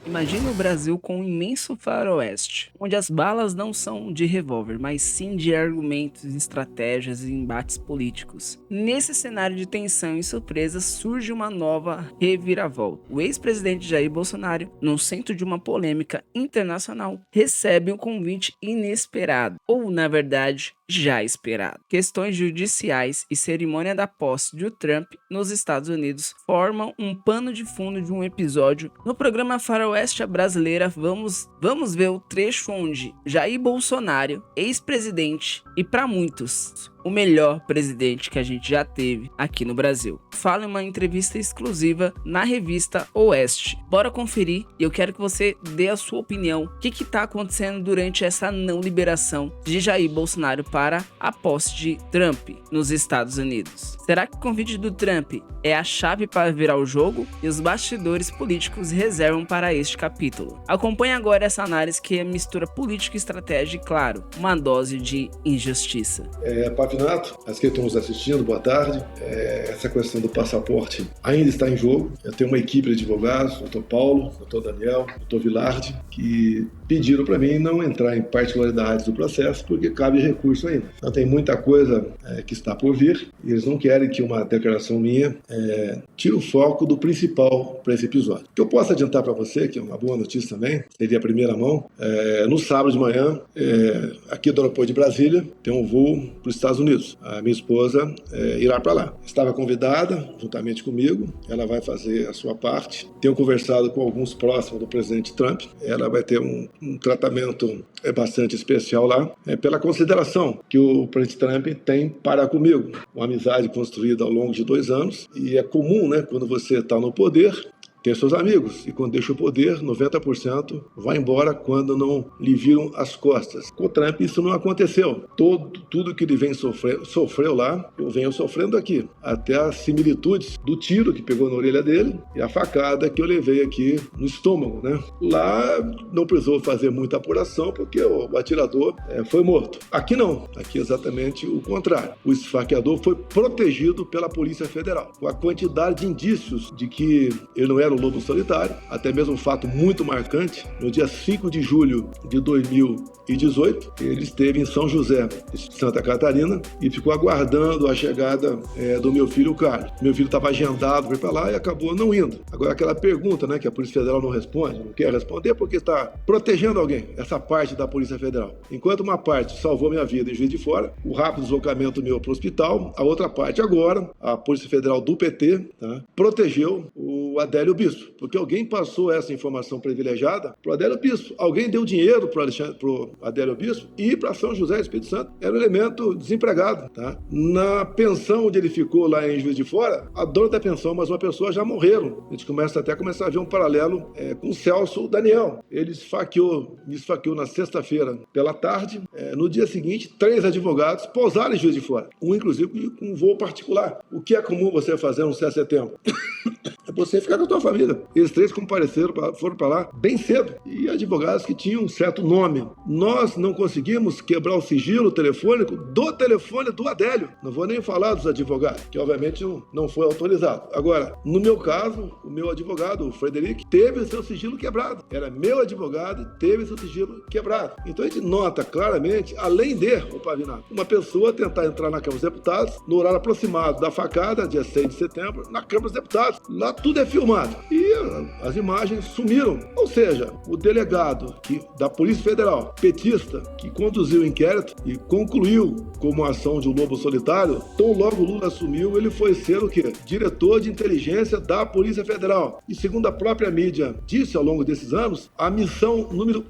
Imagine o Brasil com um imenso faroeste, onde as balas não são de revólver, mas sim de argumentos, estratégias e embates políticos. Nesse cenário de tensão e surpresa surge uma nova reviravolta. O ex-presidente Jair Bolsonaro, no centro de uma polêmica internacional, recebe um convite inesperado, ou na verdade, já esperado. Questões judiciais e cerimônia da posse de Trump nos Estados Unidos formam um pano de fundo de um episódio. No programa Faroeste Brasileira, vamos ver o trecho onde Jair Bolsonaro, ex-presidente e para muitos, o melhor presidente que a gente já teve aqui no Brasil, fala em uma entrevista exclusiva na revista Oeste. Bora conferir e eu quero que você dê a sua opinião. O que está acontecendo durante essa não liberação de Jair Bolsonaro para a posse de Trump nos Estados Unidos? Será que o convite do Trump é a chave para virar o jogo? E os bastidores políticos reservam para este capítulo. Acompanhe agora essa análise que mistura política e estratégia e, claro, uma dose de injustiça. Pavinato, as que estão nos assistindo, boa tarde. Essa questão do passaporte ainda está em jogo. Eu tenho uma equipe de advogados, doutor Paulo, doutor Daniel, doutor Vilardi, que pediram para mim não entrar em particularidades do processo, porque cabe recurso ainda. Então tem muita coisa que está por vir, e eles não querem que uma declaração minha tire o foco do principal para esse episódio. O que eu posso adiantar para você, que é uma boa notícia também, seria a primeira mão, no sábado de manhã, aqui do aeroporto de Brasília, tem um voo para os Estados Unidos. A minha esposa irá para lá. Estava convidada, juntamente comigo, ela vai fazer a sua parte. Tenho conversado com alguns próximos do presidente Trump, ela vai ter um tratamento bastante especial lá, pela consideração que o presidente Trump tem para comigo. Uma amizade construída ao longo de 2 anos, e é comum, né, quando você está no poder, ter seus amigos, e quando deixa o poder, 90% vai embora quando não lhe viram as costas. Com o Trump isso não aconteceu. Tudo que ele vem sofreu lá, eu venho sofrendo aqui. Até as similitudes do tiro que pegou na orelha dele e a facada que eu levei aqui no estômago, né? Lá não precisou fazer muita apuração porque o atirador foi morto. Aqui não, aqui é exatamente o contrário. O esfaqueador foi protegido pela Polícia Federal. Com a quantidade de indícios de que ele não era o lobo solitário, até mesmo um fato muito marcante, no dia 5 de julho de 2018, ele esteve em São José, Santa Catarina, e ficou aguardando a chegada do meu filho Carlos. Meu filho estava agendado para ir para lá e acabou não indo. Agora aquela pergunta, né, que a Polícia Federal não responde, não quer responder porque está protegendo alguém, essa parte da Polícia Federal. Enquanto uma parte salvou minha vida em Juiz de Fora, o rápido deslocamento meu para o hospital, a outra parte agora, a Polícia Federal do PT, tá, protegeu o Adélio Bispo, porque alguém passou essa informação privilegiada para o Adélio Bispo. Alguém deu dinheiro para o Adélio Bispo e para São José Espírito Santo. Era um elemento desempregado. Tá? Na pensão onde ele ficou lá em Juiz de Fora, a dona da pensão, mas uma pessoa já morreram. A gente começa a ver um paralelo com o Celso Daniel. Ele me esfaqueou na sexta-feira pela tarde. No dia seguinte, 3 advogados pousaram em Juiz de Fora. Um, inclusive, com um voo particular. O que é comum você fazer no 7 de setembro? É você ficar com a tua família. Eles 3 compareceram, foram para lá bem cedo. E advogados que tinham um certo nome. Nós não conseguimos quebrar o sigilo telefônico do telefone do Adélio. Não vou nem falar dos advogados, que obviamente não foi autorizado. Agora, no meu caso, o meu advogado, o Frederico, teve o seu sigilo quebrado. Era meu advogado e teve o seu sigilo quebrado. Então a gente nota claramente, além de, Pavinato, uma pessoa tentar entrar na Câmara dos Deputados no horário aproximado da facada, dia 6 de setembro, na Câmara dos Deputados. Lá tudo é filmado. E as imagens sumiram. Ou seja, o delegado da Polícia Federal, petista, que conduziu o inquérito e concluiu como ação de um lobo solitário, tão logo Lula assumiu, ele foi ser o quê? Diretor de inteligência da Polícia Federal. E segundo a própria mídia disse ao longo desses anos, a missão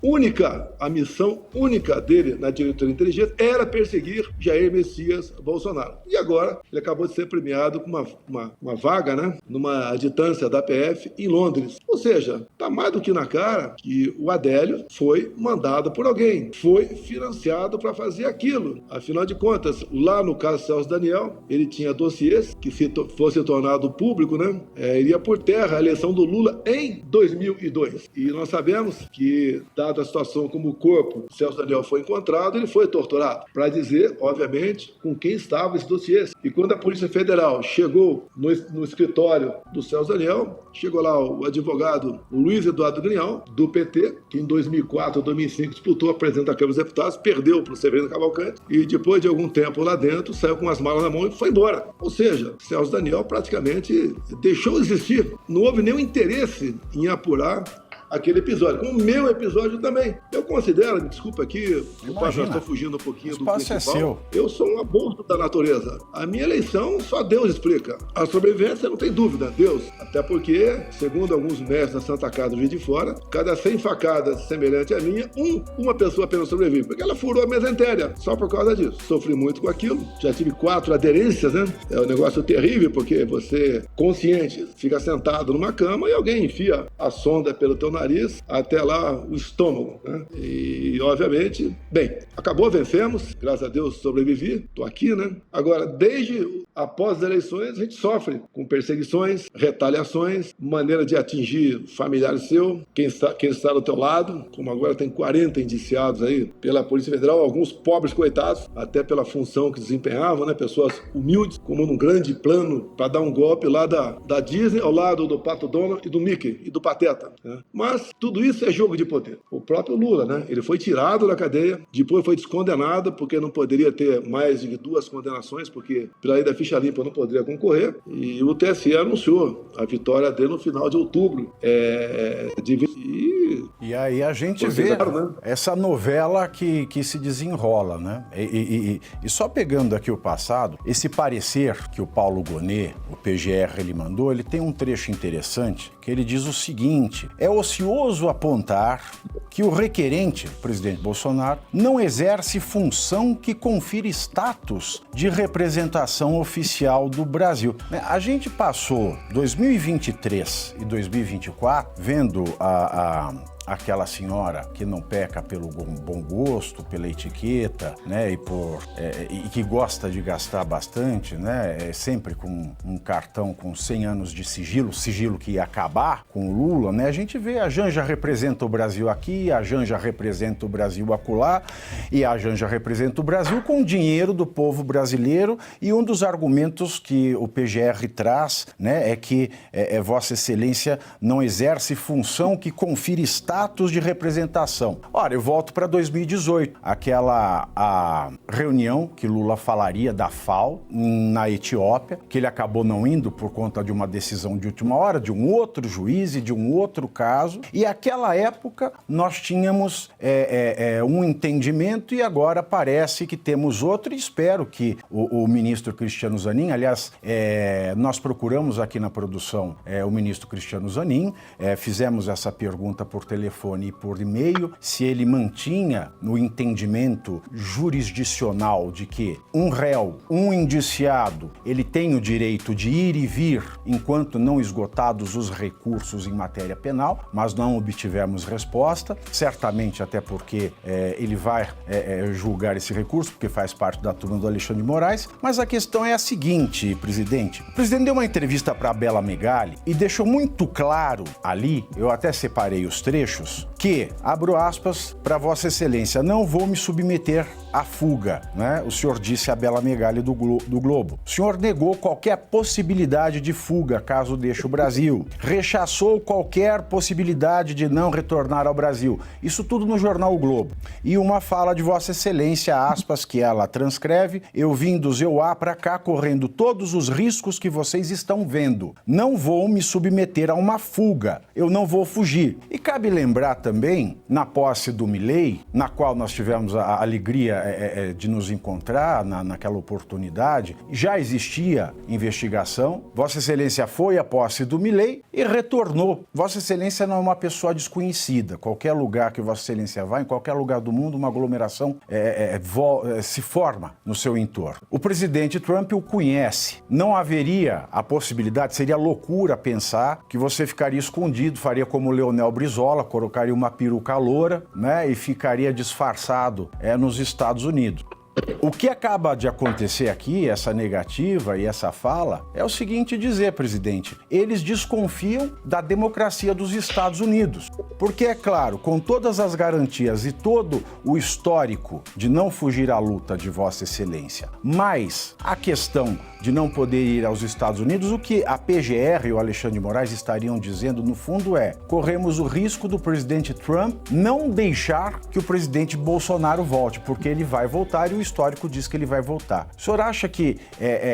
única dele na diretoria de inteligência era perseguir Jair Messias Bolsonaro. E agora ele acabou de ser premiado com uma vaga, né, numa adjutância da PF em Londres. Ou seja, está mais do que na cara que o Adélio foi mandado por alguém, foi financiado para fazer aquilo. Afinal de contas, lá no caso Celso Daniel, ele tinha dossiês que, se fosse tornado público, né, iria por terra a eleição do Lula em 2002. E nós sabemos que, dada a situação como o corpo do Celso Daniel foi encontrado, ele foi torturado, para dizer, obviamente, com quem estava esse dossiê. E quando a Polícia Federal chegou no escritório do Celso Daniel, chegou lá Federal o advogado Luiz Eduardo Grignal, do PT, que em 2004 ou 2005 disputou a presidência da Câmara dos Deputados, perdeu para o Severino Cavalcante e depois de algum tempo lá dentro saiu com as malas na mão e foi embora. Ou seja, Celso Daniel praticamente deixou de existir. Não houve nenhum interesse em apurar aquele episódio, como o meu episódio também. Eu considero, me desculpa aqui, eu estou fugindo um pouquinho do principal. É seu. Eu sou um aborto da natureza. A minha eleição só Deus explica. A sobrevivência não tem dúvida, Deus. Até porque, segundo alguns mestres da Santa Casa do Juiz de Fora, cada 100 facadas semelhante à minha, uma pessoa apenas sobrevive, porque ela furou a mesentéria, só por causa disso. Sofri muito com aquilo, já tive 4 aderências, né? É um negócio terrível, porque você, consciente, fica sentado numa cama e alguém enfia a sonda pelo teu nariz até lá o estômago, né? E obviamente, bem, acabou, vencemos, graças a Deus sobrevivi, tô aqui, né? Agora, desde após as eleições, a gente sofre com perseguições, retaliações, maneira de atingir familiares seu, quem está do teu lado, como agora tem 40 indiciados aí pela Polícia Federal, alguns pobres coitados, até pela função que desempenhavam, né? Pessoas humildes, como num grande plano para dar um golpe lá da Disney, ao lado do Pato Donald e do Mickey e do Pateta, né? Mas tudo isso é jogo de poder. O próprio Lula, né? Ele foi tirado da cadeia, depois foi descondenado, porque não poderia ter mais de 2 condenações, porque pela lei da ficha limpa não poderia concorrer, e o TSE anunciou a vitória dele no final de outubro. E aí a gente vê, né, essa novela que se desenrola, né? E só pegando aqui o passado, esse parecer que o Paulo Gonet, o PGR, ele mandou, ele tem um trecho interessante, que ele diz o seguinte: é ocioso apontar que o requerente, o presidente Bolsonaro, não exerce função que confira status de representação oficial do Brasil. A gente passou 2023 e 2024 vendo aquela senhora que não peca pelo bom gosto, pela etiqueta, né, e que gosta de gastar bastante, né, sempre com um cartão com 100 anos de sigilo que ia acabar com o Lula, né, a gente vê a Janja representa o Brasil aqui, a Janja representa o Brasil acolá, e a Janja representa o Brasil com o dinheiro do povo brasileiro, e um dos argumentos que o PGR traz, né, é que Vossa Excelência não exerce função que confira status de representação. Ora, eu volto para 2018, a reunião que Lula falaria da FAO na Etiópia, que ele acabou não indo por conta de uma decisão de última hora, de um outro juiz e de um outro caso, e aquela época nós tínhamos um entendimento e agora parece que temos outro, e espero que o ministro Cristiano Zanin, aliás, nós procuramos aqui na produção o ministro Cristiano Zanin, fizemos essa pergunta por telefone e por e-mail, se ele mantinha no entendimento jurisdicional de que um réu, um indiciado, ele tem o direito de ir e vir enquanto não esgotados os recursos em matéria penal, mas não obtivemos resposta, certamente até porque ele vai julgar esse recurso, porque faz parte da turma do Alexandre de Moraes, mas a questão é a seguinte, presidente. O presidente deu uma entrevista para a Bela Megali e deixou muito claro ali, eu até separei os trechos, que, abro aspas, para Vossa Excelência, não vou me submeter à fuga, né? O senhor disse a Bela Megali do Globo. O senhor negou qualquer possibilidade de fuga caso deixe o Brasil. Rechaçou qualquer possibilidade de não retornar ao Brasil. Isso tudo no jornal O Globo. E uma fala de Vossa Excelência, aspas, que ela transcreve: eu vim do Zeuá para cá correndo todos os riscos que vocês estão vendo. Não vou me submeter a uma fuga. Eu não vou fugir. E cabe lembrar também, na posse do Milei, na qual nós tivemos a alegria de nos encontrar naquela oportunidade, já existia investigação. Vossa Excelência foi à posse do Milei e retornou. Vossa Excelência não é uma pessoa desconhecida. Qualquer lugar que Vossa Excelência vá, em qualquer lugar do mundo, uma aglomeração se forma no seu entorno. O presidente Trump o conhece. Não haveria a possibilidade, seria loucura pensar que você ficaria escondido, faria como o Leonel Brizola, colocaria uma peruca loura, né, e ficaria disfarçado nos Estados Unidos. O que acaba de acontecer aqui, essa negativa e essa fala, é o seguinte dizer, presidente, eles desconfiam da democracia dos Estados Unidos. Porque, é claro, com todas as garantias e todo o histórico de não fugir à luta de Vossa Excelência, mas a questão de não poder ir aos Estados Unidos. O que a PGR e o Alexandre de Moraes estariam dizendo, no fundo, é: corremos o risco do presidente Trump não deixar que o presidente Bolsonaro volte, porque ele vai voltar e o histórico diz que ele vai voltar. O senhor acha que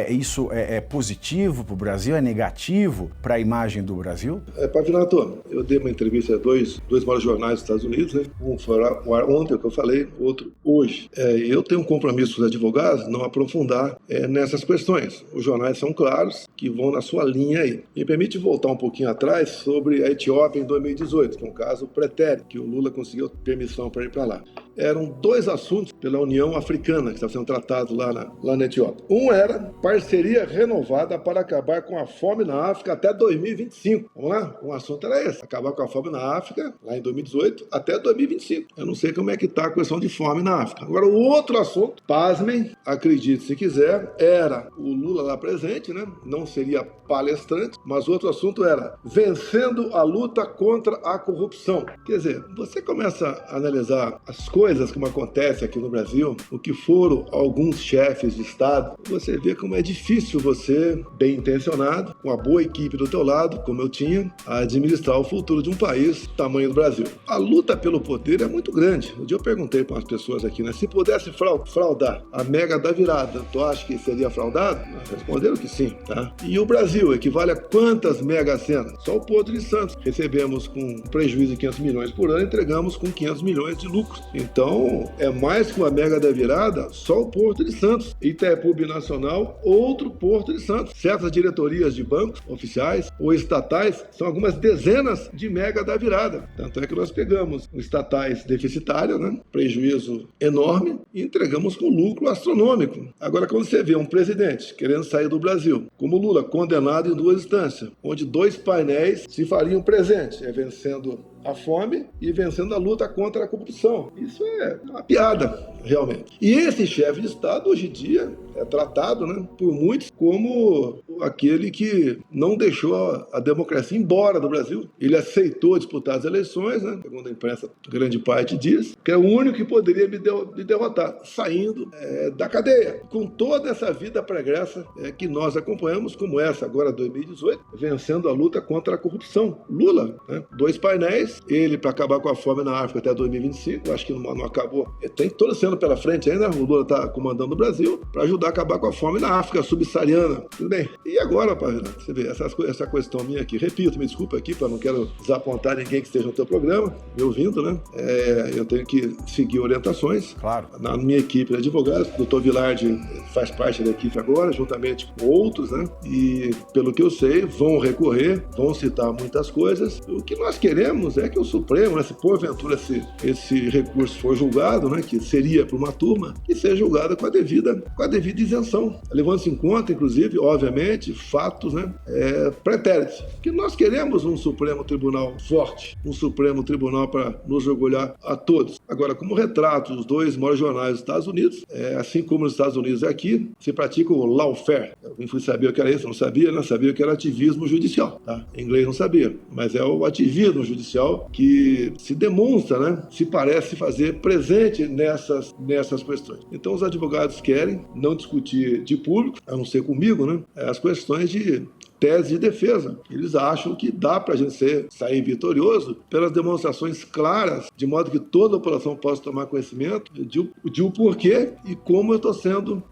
isso é positivo para o Brasil, é negativo para a imagem do Brasil? Pavinato, eu dei uma entrevista a dois maiores jornais dos Estados Unidos, né? Um foi ontem, o que eu falei, outro hoje. Eu tenho um compromisso com os advogados não aprofundar nessas questões. Os jornais são claros, que vão na sua linha aí. Me permite voltar um pouquinho atrás sobre a Etiópia em 2018, que é um caso pretérito, que o Lula conseguiu permissão para ir para lá. Eram 2 assuntos pela União Africana que estavam sendo tratados lá na Etiópia. Um era parceria renovada para acabar com a fome na África até 2025. Vamos lá? Um assunto era esse: acabar com a fome na África, lá em 2018, até 2025. Eu não sei como é que está a questão de fome na África. Agora, o outro assunto, pasmem, acredite se quiser, era o Lula lá presente, né? Não seria palestrante, mas o outro assunto era vencendo a luta contra a corrupção. Quer dizer, você começa a analisar as coisas como acontece aqui no Brasil, o que foram alguns chefes de Estado, você vê como é difícil você, bem intencionado, com uma boa equipe do teu lado, como eu tinha, administrar o futuro de um país do tamanho do Brasil. A luta pelo poder é muito grande. Um dia eu perguntei para umas pessoas aqui, né, se pudesse fraudar a mega da virada, tu acha que seria fraudado? Responderam que sim, tá? E o Brasil equivale a quantas mega cenas? Só o Porto de Santos. Recebemos com prejuízo de 500 milhões por ano, entregamos com 500 milhões de lucro. Então, é mais que uma mega da virada, só o Porto de Santos. Itaipu Binacional, outro Porto de Santos. Certas diretorias de bancos oficiais ou estatais são algumas dezenas de mega da virada. Tanto é que nós pegamos estatais deficitários, né? Prejuízo enorme, e entregamos com lucro astronômico. Agora, quando você vê um presidente querendo sair do Brasil, como Lula, condenado em 2 instâncias, onde 2 painéis se fariam presentes, vencendo a fome e vencendo a luta contra a corrupção. Isso é uma piada, realmente. E esse chefe de Estado, hoje em dia, é tratado, né, por muitos como aquele que não deixou a democracia embora do Brasil. Ele aceitou disputar as eleições, né, segundo a imprensa, grande parte diz, que é o único que poderia me derrotar, saindo da cadeia. Com toda essa vida pregressa que nós acompanhamos, como essa agora, 2018, vencendo a luta contra a corrupção. Lula, né, 2 painéis, ele para acabar com a fome na África até 2025, acho que não acabou. Tem todo esse ano pela frente ainda, o Lula está comandando o Brasil para ajudar a acabar com a fome na África subsaariana. Tudo bem. E agora, Pavinato, você vê, essa questão minha aqui, repito, me desculpa aqui, não quero desapontar ninguém que esteja no teu programa, me ouvindo, né? Eu tenho que seguir orientações. Claro. Na minha equipe de advogados, o Dr. Vilardi faz parte da equipe agora, juntamente com outros, né? E, pelo que eu sei, vão recorrer, vão citar muitas coisas. O que nós queremos é que o Supremo, né, se porventura esse recurso for julgado, né, que seria para uma turma, que seja julgado com a devida isenção, levando-se em conta, inclusive, obviamente, fatos, né, pretéritos. Que nós queremos um Supremo Tribunal forte, um Supremo Tribunal para nos orgulhar a todos. Agora, como retrato os 2 maiores jornais dos Estados Unidos, assim como nos Estados Unidos aqui, se pratica o lawfare. Eu fui saber o que era isso, não sabia, né? Sabia que era ativismo judicial, tá? Em inglês não sabia, mas é o ativismo judicial que se demonstra, né? Se parece fazer presente nessas questões. Então, os advogados querem não discutir de público, a não ser comigo, né? As questões de tese de defesa. Eles acham que dá para a gente sair vitorioso pelas demonstrações claras, de modo que toda a população possa tomar conhecimento de o porquê e como eu estou sendo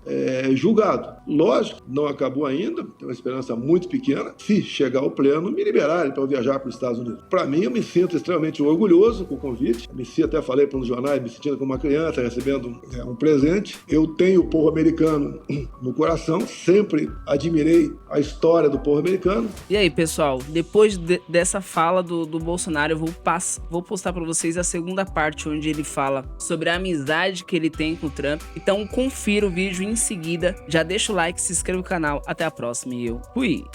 julgado. Lógico, não acabou ainda, tem uma esperança muito pequena, se chegar ao pleno, me liberarem para eu viajar para os Estados Unidos. Para mim, eu me sinto extremamente orgulhoso com o convite, até falei para os jornais, me sentindo como uma criança, recebendo um presente. Eu tenho o povo americano no coração, sempre admirei a história do povo americano. E aí, pessoal, depois dessa fala do Bolsonaro, eu vou postar pra vocês a segunda parte, onde ele fala sobre a amizade que ele tem com o Trump. Então confira o vídeo em seguida, já deixa o like, se inscreva no canal, até a próxima e eu fui!